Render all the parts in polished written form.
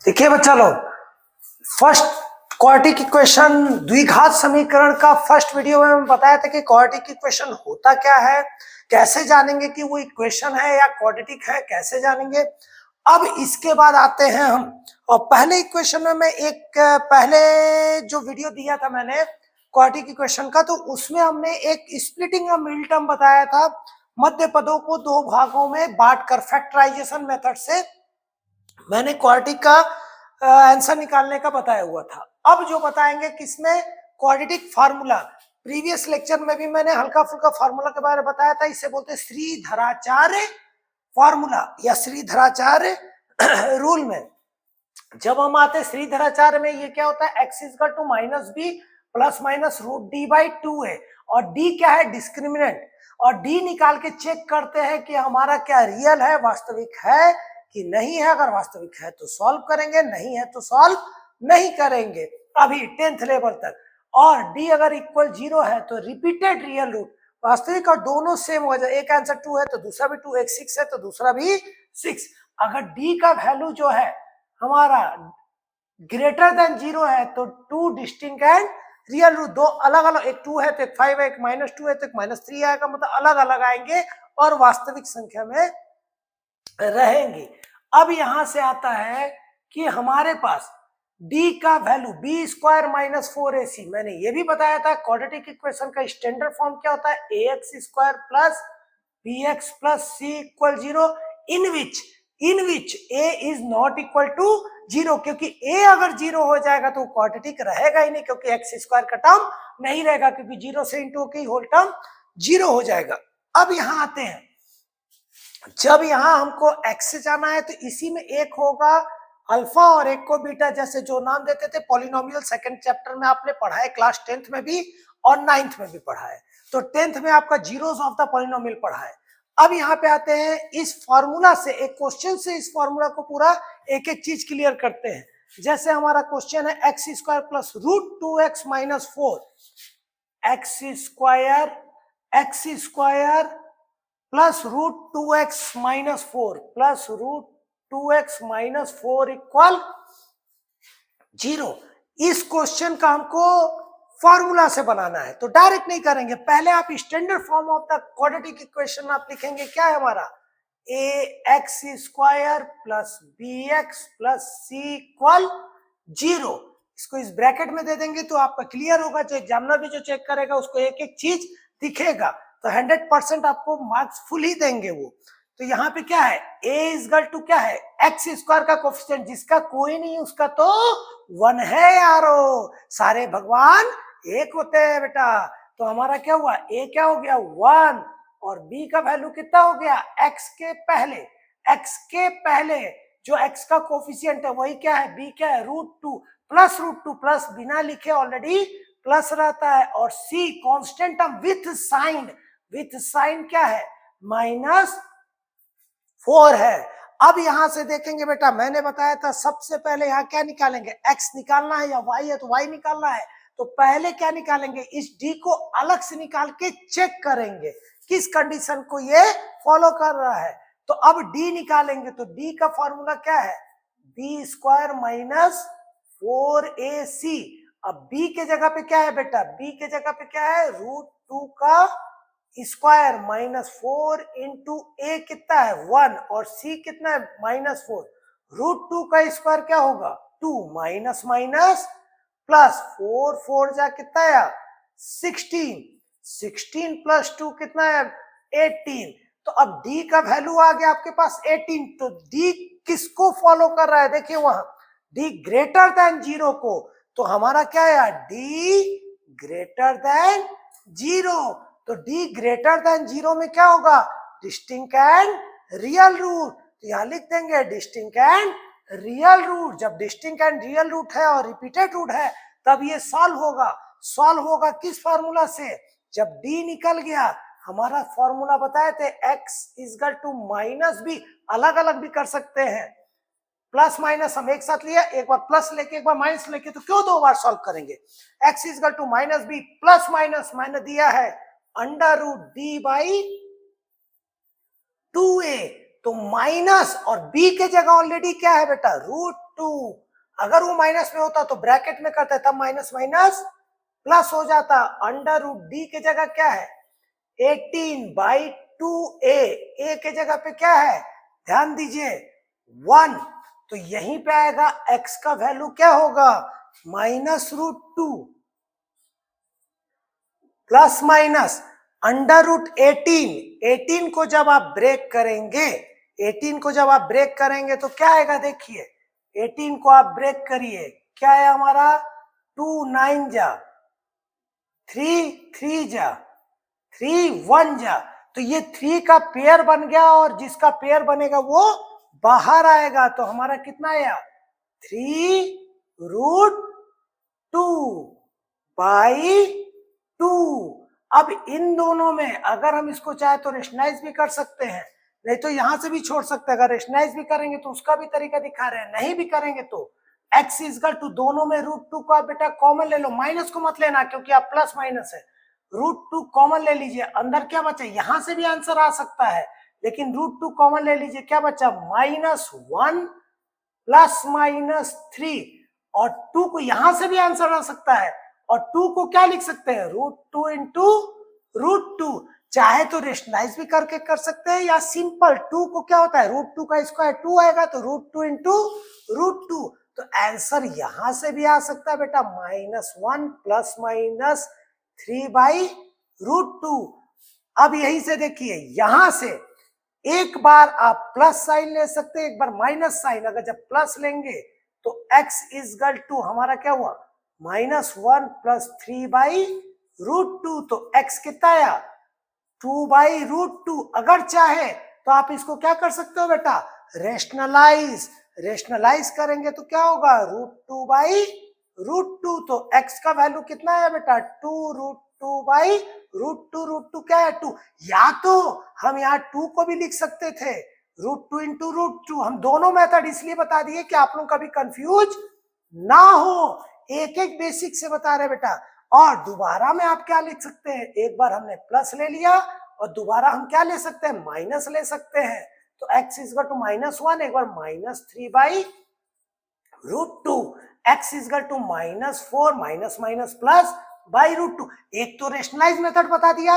देखिए बच्चा लोग, फर्स्ट क्वाड्रेटिक इक्वेशन द्विघात समीकरण का फर्स्ट वीडियो में बताया था कि क्वाड्रेटिक इक्वेशन होता क्या है, कैसे जानेंगे कि वो इक्वेशन है या क्वाड्रेटिक है, कैसे जानेंगे। अब इसके बाद आते हैं हम, और पहले इक्वेशन में मैं पहले जो वीडियो दिया था मैंने क्वाड्रेटिक इक्वेशन का, तो उसमें हमने एक स्प्लिटिंग ऑफ मिडिल टर्म बताया था, मध्य पदों को दो भागों में बांटकर फैक्टराइजेशन मेथड से मैंने क्वाड्रेटिक का आंसर निकालने का बताया हुआ था। अब जो बताएंगे किसमें, क्वाड्रेटिक फार्मूला। प्रीवियस लेक्चर में भी मैंने हल्का फुल्का फार्मूला के बारे में बताया था, इसे बोलते हैं श्रीधराचार्य फार्मूला या श्रीधराचार्य रूल में। जब हम आते हैं श्रीधराचार्य में, ये क्या होता है, x equal to minus b plus minus root d by two है, और डी क्या है, डिस्क्रिमिनेंट, और डी निकाल के चेक करते हैं कि हमारा क्या रियल है, वास्तविक है कि नहीं है। अगर वास्तविक है तो सॉल्व करेंगे, नहीं है तो सॉल्व नहीं करेंगे अभी 10th लेवल तक। और डी अगर इक्वल 0 है तो रिपीटेड रियल रूट, वास्तविक और दोनों सेम हो जाए, एक आंसर 2 है तो दूसरा भी 2, एक 6 है तो दूसरा भी 6। अगर डी का वैल्यू जो है हमारा ग्रेटर देन 0 है तो 2 डिस्टिंक्ट एंड रियल रूट, दो अलग अलग, एक 2 है तो एक 5 है, एक -2 है तो एक -3 आएगा, मतलब अलग अलग आएंगे और वास्तविक संख्या में रहेंगे। अब यहां से आता है कि हमारे पास d का value b square minus 4ac, मैंने ये भी बताया था क्वाड्रेटिक इक्वेशन का स्टैंडर्ड फॉर्म क्या होता है, ax स्क्वायर प्लस bx प्लस c equal 0 in which a is not equal to 0, क्योंकि a अगर 0 हो जाएगा तो क्वाड्रेटिक रहेगा ही नहीं, क्योंकि एक्स स्क्वायर का टर्म नहीं रहेगा, क्योंकि 0 से इंटू की होल टर्म 0 हो जाएगा। अब यहां आते हैं, जब यहां हमको x से जाना है तो इसी में एक होगा अल्फा और एक को बीटा, जैसे जो नाम देते थे पॉलिनोमियल, सेकंड चैप्टर में आपने पढ़ा है, क्लास 10th में भी और 9th में भी पढ़ा है। तो 10th में आपका जीरोस ऑफ द पॉलिनोमियल पढ़ा है। अब यहाँ पे आते हैं, इस फॉर्मूला से, एक क्वेश्चन से इस फॉर्मूला को पूरा एक एक चीज क्लियर करते हैं। जैसे हमारा क्वेश्चन है x square plus root 2x minus 4, x square plus root 2x minus 4 plus root 2x minus 4 equal 0। इस क्वेश्चन का हमको फॉर्मूला से बनाना है, तो डायरेक्ट नहीं करेंगे, पहले आप standard form of the quadratic equation आप लिखेंगे। क्या है हमारा, ax स्क्वायर प्लस bx प्लस c इक्वल 0। इसको इस ब्रैकेट में दे देंगे तो आपका क्लियर होगा, जो एग्जामिनर भी जो चेक करेगा उसको एक एक चीज दिखेगा, तो 100% आपको मार्क्स फुल ही देंगे वो। तो यहाँ पे क्या है, a इक्वल टू क्या है, एक्स स्क्वायर का कोफिशिएंट, जिसका कोई नहीं उसका तो 1 है यारो, सारे भगवान एक होते हैं बेटा। तो हमारा क्या हुआ, a क्या हो गया 1, और b का वैल्यू कितना हो गया, x के पहले जो x का कोफिशिएंट है वही क्या है, b क्या है √2 प्लस बिना लिखे ऑलरेडी प्लस रहता है, और c constant term with sign क्या है, -4 है। अब यहां से देखेंगे बेटा, मैंने बताया था सबसे पहले यहाँ क्या निकालेंगे, x निकालना है या y है तो y निकालना है, तो पहले क्या निकालेंगे, इस d को अलग से निकाल के चेक करेंगे किस कंडीशन को ये फॉलो कर रहा है। तो अब d निकालेंगे, तो d का फॉर्मूला क्या है, b स्क्वायर माइनस 4ac। अब b के जगह पे क्या है बेटा, b के जगह पे क्या है, √2 का स्क्वायर -4 इंटू ए कितना है 1, और c कितना है -4, √2 का स्क्वायर क्या होगा 2, माइनस माइनस प्लस 4 जा कितना है 16 प्लस 2 कितना है 18। तो अब d का वैल्यू आ गया आपके पास 18, तो d किसको फॉलो कर रहा है, देखिए वहां d ग्रेटर देन 0 को, तो हमारा क्या है d ग्रेटर देन 0। तो d ग्रेटर देन 0 में क्या होगा, डिस्टिंक्ट एंड रियल रूट, तो यहां लिख देंगे डिस्टिंक्ट एंड रियल रूट। जब डिस्टिंक्ट एंड रियल रूट है और रिपीटेड रूट है तब ये सॉल्व होगा किस फार्मूला से, जब d निकल गया, हमारा फॉर्मूला बताए थे x equal to minus b, अलग अलग भी कर सकते हैं, प्लस माइनस हम एक साथ लिया, एक बार प्लस लेके एक बार माइनस लेके, तो क्यों दो बार सॉल्व करेंगे, x equal to minus b plus minus मैंने दिया है √d बाई 2a, तो माइनस और b के जगह ऑलरेडी क्या है बेटा 2। अगर वो माइनस में होता तो ब्रैकेट में करते, तब माइनस माइनस प्लस हो जाता। अंडर रूट डी की जगह क्या है 18/2a, ए के जगह पे क्या है ध्यान दीजिए 1, तो यहीं पे आएगा x का वैल्यू क्या होगा -√2 प्लस माइनस अंडर रूट 18 को जब आप ब्रेक करेंगे, 18 को जब आप ब्रेक करेंगे तो क्या आएगा देखिए 18 को आप ब्रेक करिए, क्या है हमारा 2 9 जा 3 3 जा 3 1 जा, तो ये 3 का पेयर बन गया और जिसका पेयर बनेगा वो बाहर आएगा। तो हमारा कितना आया 3√2/2। अब इन दोनों में अगर हम इसको चाहे तो रेशनलाइज भी कर सकते हैं, नहीं तो यहां से भी छोड़ सकते हैं। अगर रेशनलाइज भी करेंगे तो उसका भी तरीका दिखा रहे हैं, नहीं भी करेंगे तो x इजकल टू दोनों में √2 को आप बेटा कॉमन ले लो, माइनस को मत लेना क्योंकि आप प्लस माइनस है, √2 कॉमन ले लीजिए, अंदर क्या बचा यहां से भी आंसर आ सकता है लेकिन √2 कॉमन ले लीजिए, क्या बचा -1 प्लस -3, और 2 को यहां से भी आंसर आ सकता है और 2 को क्या लिख सकते हैं √2 इंटू √2। चाहे तो रेशनलाइज भी करके कर सकते हैं या सिंपल 2 को क्या होता है √2 का स्क्वायर 2 आएगा तो √2 इंटू √2, तो आंसर यहां से भी आ सकता है बेटा -1 प्लस -3/√2। अब यहीं से देखिए यहां से एक बार आप प्लस साइन ले सकते हैं, एक बार माइनस साइन। अगर जब प्लस लेंगे तो x इजकल टू हमारा क्या हुआ -1 प्लस 3/√2, तो x कितना आया 2/√2। अगर चाहे तो आप इसको क्या कर सकते हो बेटा रेशनलाइज करेंगे तो क्या होगा √2/√2, तो x का वैल्यू कितना है बेटा 2√2/√2 क्या है 2, या तो हम यहाँ 2 को भी लिख सकते थे √2 इंटू √2। हम दोनों मेथड इसलिए बता दिए कि आप लोग कभी कंफ्यूज ना हो, एक एक बेसिक से बता रहे बेटा। और दोबारा में आप क्या लिख सकते हैं, एक बार हमने प्लस ले लिया और दोबारा हम क्या ले सकते हैं माइनस ले सकते हैं, तो x इजकल टू -1, एक बार -3/√2, x equal to -4 minus plus /√2। एक तो रेशनलाइज मेथड बता दिया।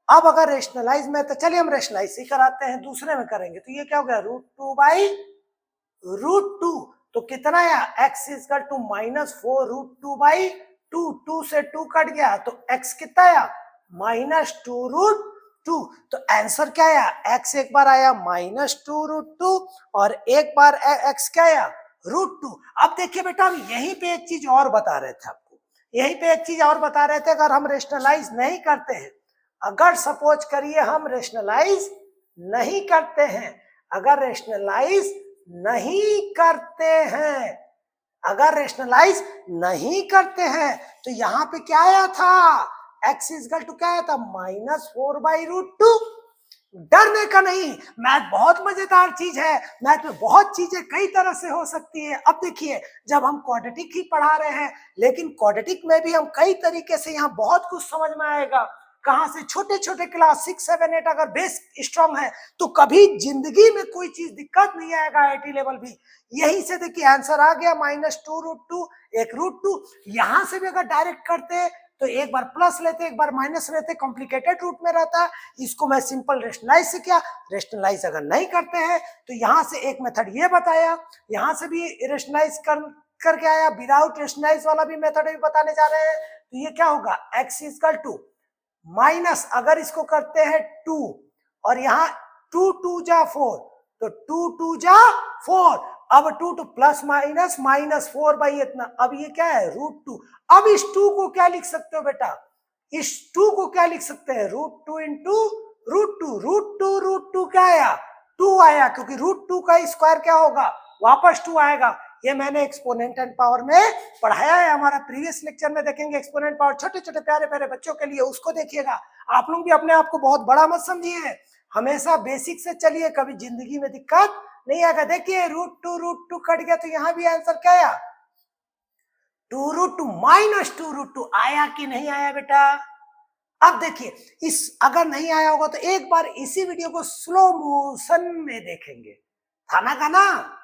अब अगर रेशनलाइज मेथड, चलिए हम रेशनलाइज ही कराते हैं, दूसरे में करेंगे तो ये क्या हो गया √2/√2, तो कितना आया x इजकल टू -4√2/2, 2 से 2 कट गया तो x कितना आया -2√2, तो आंसर क्या आया x एक बार आया -2√2 और एक बार x क्या आया √2। अब देखिए बेटा हम यहीं पे एक चीज और बता रहे थे आपको, यहीं पे एक चीज और बता रहे थे, अगर हम रेशनलाइज नहीं करते हैं, अगर सपोज करिए हम रेशनलाइज नहीं करते हैं, अगर रेशनलाइज नहीं करते हैं, अगर रेशनलाइज नहीं करते हैं तो यहाँ पे क्या आया था x इजकल टू क्या आया था -4/√2। डरने का नहीं, मैथ बहुत मजेदार चीज है, मैथ में बहुत चीजें कई तरह से हो सकती है। अब देखिए जब हम क्वाड्रेटिक ही पढ़ा रहे हैं, लेकिन क्वाड्रेटिक में भी हम कई तरीके से यहाँ बहुत कुछ समझ में आएगा, कहां से छोटे छोटे क्लास 6 7 8 अगर बेस स्ट्रांग है तो कभी जिंदगी में कोई चीज दिक्कत नहीं आएगा, IT लेवल भी। यहीं से देखिए आंसर आ गया -2√2, एक √2। यहां से भी अगर डायरेक्ट करते तो एक बार प्लस लेते एक बार माइनस लेते, कॉम्प्लिकेटेड रूट में रहता। इसको मैं सिंपल रेशनलाइज से किया। रेशनलाइज अगर नहीं करते हैं तो यहाँ से एक मेथड ये बताया, यहाँ से भी रेशनलाइज करके आया, विदाउट रेशनलाइज वाला भी मेथड भी बताने जा रहे हैं। तो ये क्या होगा x इजकल टू माइनस, अगर इसको करते हैं 2 और यहाँ 2 2 जा 4, तो 2 2 जा 4, अब 2 to प्लस माइनस -4 बाई इतना, अब ये क्या है √2। अब इस 2 को क्या लिख सकते हो बेटा, इस 2 को क्या लिख सकते हैं √2 इंटू √2, √2 क्या आया 2 आया, क्योंकि √2 का स्क्वायर क्या होगा वापस 2 आएगा। ये मैंने एक्सपोनेंट एंड पावर में पढ़ाया है, हमारा प्रीवियस लेक्चर में देखेंगे एक्सपोनेंट पावर, छोटे छोटे प्यारे प्यारे बच्चों के लिए, उसको देखिएगा। आप लोग भी अपने आप को बहुत बड़ा मत समझिए, हमेशा बेसिक से चलिए, कभी जिंदगी में दिक्कत नहीं आएगा। देखिए √2 कट गया तो यहाँ भी आंसर क्या आया 2√2 -2√2 आया कि नहीं आया बेटा। अब देखिए इस अगर नहीं आया होगा तो एक बार इसी वीडियो को स्लो मोशन में देखेंगे, था ना गाना।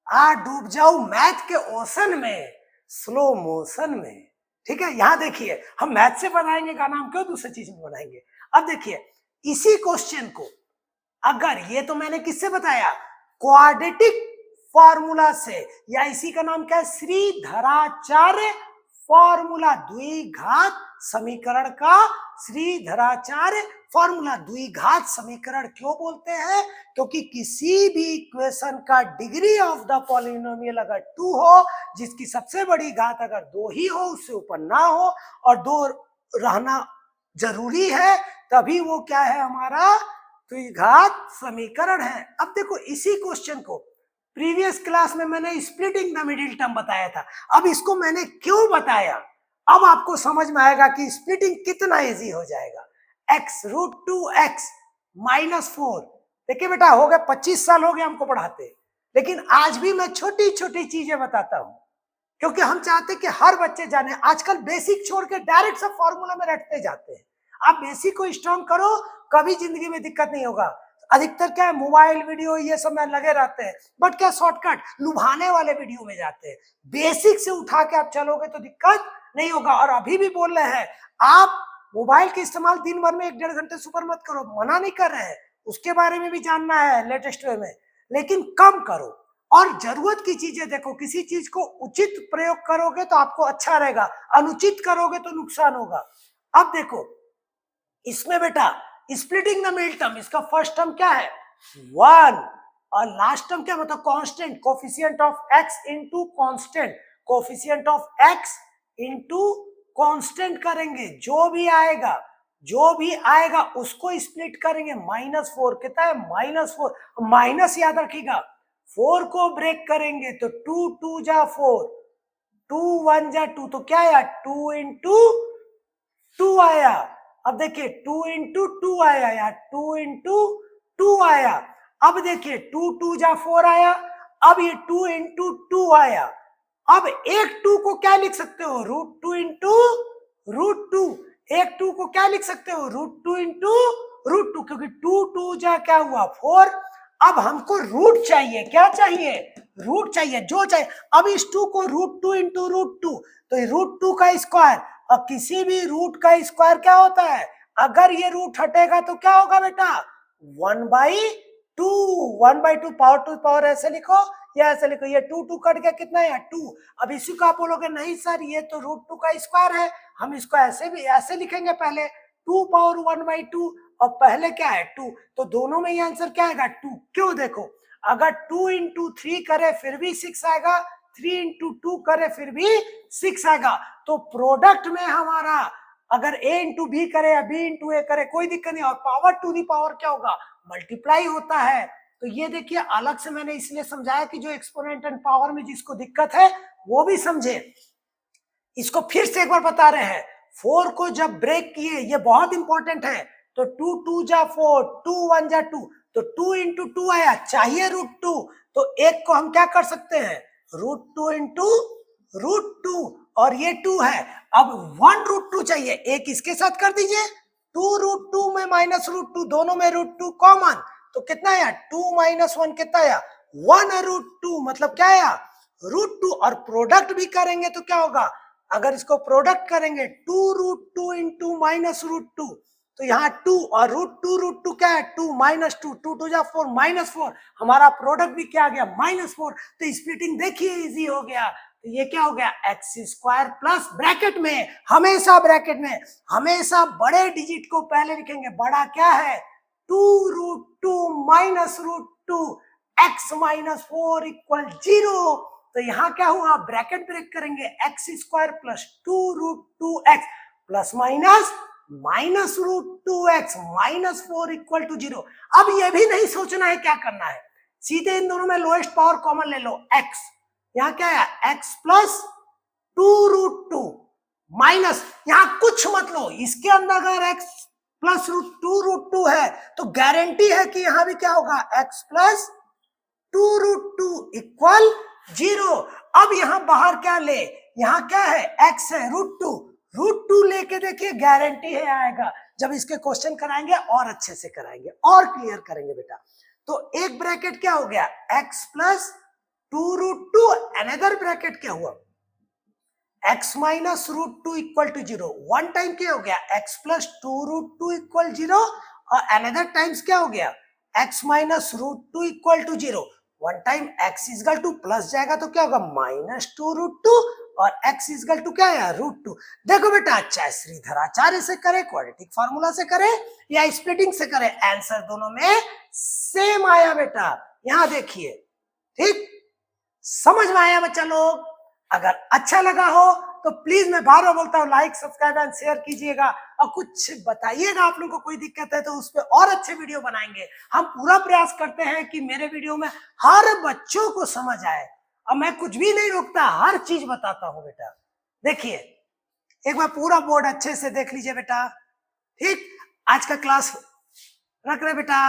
आ डूब जाऊं मैथ के ओशन में स्लो मोशन में। ठीक है, यहां देखिए हम मैथ से बनाएंगे गाना, हम क्यों दूसरी चीज में बनाएंगे। अब देखिए इसी क्वेश्चन को अगर, ये तो मैंने किससे बताया, क्वाड्रेटिक फॉर्मूला से, या इसी का नाम क्या है, श्रीधराचार्य फॉर्मूला, द्विघात समीकरण का श्रीधराचार्य फॉर्मूला। द्विघात समीकरण क्यों बोलते हैं, क्योंकि किसी भी इक्वेशन का डिग्री ऑफ द पॉलिनोमियल अगर 2 हो, जिसकी सबसे बड़ी घात अगर 2 ही हो, उससे ऊपर ना हो, और 2 रहना जरूरी है, तभी वो क्या है हमारा द्विघात समीकरण है। अब देखो इसी क्वेश्चन को प्रीवियस क्लास में मैंने स्प्लिटिंग द मिडिल टर्म बताया था। अब इसको मैंने क्यों बताया, अब आपको समझ में आएगा कि स्प्लिटिंग कितना इजी हो जाएगा। x√2x -4, देखिए बेटा हो गया 25 साल हो गए हमको पढ़ाते, लेकिन आज भी मैं छोटी छोटी चीजें बताता हूं, क्योंकि हम चाहते कि हर बच्चे जाने। आजकल बेसिक छोड़ के डायरेक्ट सब फॉर्मूला में रटते जाते हैं। आप बेसिक को स्ट्रॉन्ग करो, कभी जिंदगी में दिक्कत नहीं होगा। अधिकतर क्या है, मोबाइल वीडियो ये सब में लगे रहते हैं, बट क्या शॉर्टकट लुभाने वाले वीडियो में जाते हैं। बेसिक से उठा के आप चलोगे तो दिक्कत नहीं होगा। और अभी भी बोल रहे हैं, आप मोबाइल के इस्तेमाल दिन भर में 1-1.5 घंटे सुपर मत करो, मना नहीं कर रहे हैं, उसके बारे में भी जानना है लेटेस्ट वे में, लेकिन कम करो। और जरूरत की चीजें देखो, किसी चीज को उचित प्रयोग करोगे तो आपको अच्छा रहेगा, अनुचित करोगे तो नुकसान होगा। अब देखो इसमें बेटा स्प्लिटिंग द मिडिल टर्म, इसका फर्स्ट टर्म क्या है 1, और लास्ट टर्म क्या मतलब constant, coefficient of x into constant, coefficient of x into constant करेंगे, जो भी आएगा उसको स्प्लिट करेंगे। -4 कितना है, -4, माइनस याद रखिएगा, 4 को ब्रेक करेंगे तो 2 2 जा 4, 2 1 जा 2, तो क्या आया 2 इंटू 2 आया। अब देखिए 2 इंटू 2 आया या 2 इंटू 2 आया। अब देखिए 2 2 जा 4 आया, अब ये 2 इंटू 2 आया। अब एक 2 को क्या लिख सकते हो, √2 इंटू √2, एक 2 को क्या लिख सकते हो, √2 इंटू √2, क्योंकि 2 2 जा क्या हुआ 4। अब हमको रूट चाहिए, क्या चाहिए, रूट चाहिए, जो चाहिए। अब इस 2 को √2 इंटू √2, तो √2 का स्क्वायर, और किसी भी रूट का स्क्वायर क्या होता है, अगर ये रूट हटेगा तो क्या होगा बेटा 1/2, 1/2 पावर टू पावर ऐसे लिखो या ऐसे लिखो, ये 2 2 कट गया कितना है 2। अब इसी को आप बोलोगे नहीं सर ये तो √2 का स्क्वायर है, हम इसको ऐसे भी ऐसे लिखेंगे, पहले 2 पावर 1/2 और पहले क्या है 2, तो दोनों में ये आंसर क्या आएगा 2। क्यों, देखो अगर 2 इंटू 3 करे फिर भी 6 आएगा, 3 इंटू 2 करे फिर भी 6 आएगा। तो प्रोडक्ट में हमारा अगर a इंटू बी करे या b इंटू ए करे कोई दिक्कत नहीं, और पावर टू दी पावर क्या होगा, मल्टीप्लाई होता है। तो ये देखिए अलग से मैंने इसलिए समझाया कि जो एक्सपोनेंट एंड पावर में जिसको दिक्कत है वो भी समझे। इसको फिर से एक बार बता रहे हैं, 4 को जब ब्रेक किए, ये बहुत इंपॉर्टेंट है, तो 2 2 जा 4, 2 1 जा 2, तो 2 इंटू 2 आया, चाहिए √2, तो एक को हम क्या कर सकते हैं √2 इंटू √2, और ये 2 है। अब 1 √2 चाहिए, एक इसके साथ कर दीजिए, 2 √2 में -√2, दोनों में √2 कॉमन, तो कितना आया 2 - 1 कितना आया 1 √2, मतलब क्या आया √2। और प्रोडक्ट भी करेंगे तो क्या होगा, अगर इसको प्रोडक्ट करेंगे 2 √2 इंटू -√2, तो यहाँ 2 और √2 क्या है 2 -2, 2 2 जा 4 -4, हमारा प्रोडक्ट भी क्या आ गया -4। तो स्प्लिटिंग देखिए इजी हो गया। तो ये क्या हो गया x² प्लस ब्रैकेट में, हमेशा ब्रैकेट में हमेशा बड़े डिजिट को पहले लिखेंगे, बड़ा क्या है 2 √2 -√2 x -4 = 0। तो यहाँ क्या हुआ, ब्रैकेट ब्रेक करेंगे, x² plus 2 √2x plus minus -√2x -4 = 0। अब ये भी नहीं सोचना है क्या करना है, सीधे इन दोनों में लोएस्ट पावर कॉमन ले लो, x, यहाँ क्या है x प्लस 2 √2 माइनस, यहाँ कुछ मत लो, इसके अंदर अगर x प्लस 2 √2 है तो गारंटी है कि यहाँ भी क्या होगा x प्लस 2 √2 = 0। अब यहाँ बाहर क्या ले, यहाँ क्या है x है √2 लेके देखिए गारंटी है आएगा। जब इसके क्वेश्चन कराएंगे और अच्छे से कराएंगे और क्लियर करेंगे बेटा। तो एक ब्रैकेट क्या हो गया x प्लस 2√2 अनदर ब्रैकेट क्या हुआ, x minus √2 equal to 0, one time क्या हो गया x प्लस 2√2 इक्वल 0 और अनदर टाइम्स क्या हो गया x minus √2 equal to 0, one time x equal to plus जाएगा तो क्या होगा -2√2 और x इजकल टू क्या है √2। देखो बेटा चाहे श्रीधराचार्य से करे, क्वाड्रेटिक फार्मूला से करे या स्प्लिटिंग से करे, आंसर दोनों में सेम आया बेटा। यहां देखिए, ठीक समझ में आया बच्चा लोग? अगर अच्छा लगा हो तो प्लीज मैं बार बार बोलता हूँ लाइक सब्सक्राइब एंड शेयर कीजिएगा और कुछ बताइएगा, आप लोगों को कोई दिक्कत है तो उस पर और अच्छे वीडियो बनाएंगे। हम पूरा प्रयास करते हैं कि मेरे वीडियो में हर बच्चों को समझ आए और मैं कुछ भी नहीं रोकता, हर चीज बताता हूँ बेटा। देखिए एक बार पूरा बोर्ड अच्छे से देख लीजिए बेटा, ठीक। आज का क्लास रख रहे बेटा।